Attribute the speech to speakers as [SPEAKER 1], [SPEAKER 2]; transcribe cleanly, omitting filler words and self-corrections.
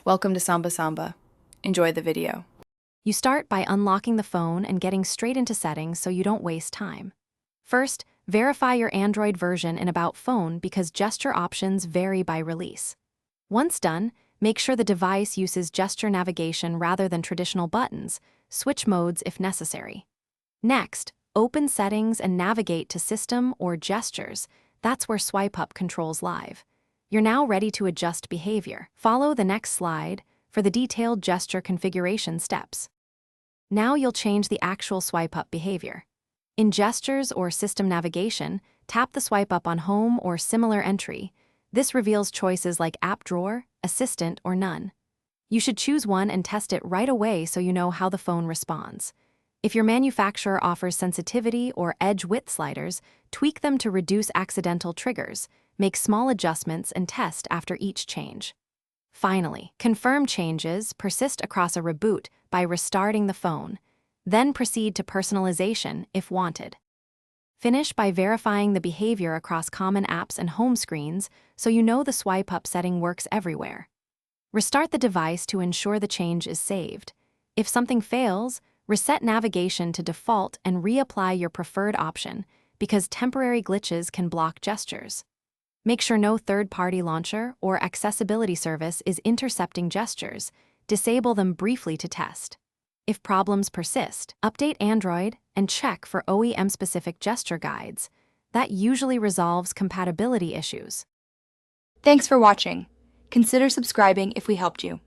[SPEAKER 1] Welcome to Samba Samba. Enjoy the video.
[SPEAKER 2] You start by unlocking the phone and getting straight into settings so you don't waste time. First, verify your Android version in About Phone because gesture options vary by release. Once done, make sure the device uses gesture navigation rather than traditional buttons. Switch modes if necessary. Next, open Settings and navigate to System or Gestures. That's where Swipe Up controls live. You're now ready to adjust behavior. Follow the next slide for the detailed gesture configuration steps. Now you'll change the actual swipe up behavior. In Gestures or System Navigation, tap the swipe up on Home or similar entry. This reveals choices like App Drawer, Assistant, or None. You should choose one and test it right away so you know how the phone responds. If your manufacturer offers sensitivity or edge width sliders, tweak them to reduce accidental triggers. Make small adjustments and test after each change. Finally, confirm changes persist across a reboot by restarting the phone. Then proceed to personalization if wanted. Finish by verifying the behavior across common apps and home screens so you know the swipe up setting works everywhere. Restart the device to ensure the change is saved. If something fails, reset navigation to default and reapply your preferred option because temporary glitches can block gestures. Make sure no third-party launcher or accessibility service is intercepting gestures. Disable them briefly to test. If problems persist, update Android and check for OEM-specific gesture guides. That usually resolves compatibility issues.
[SPEAKER 3] Thanks for watching. Consider subscribing if we helped you.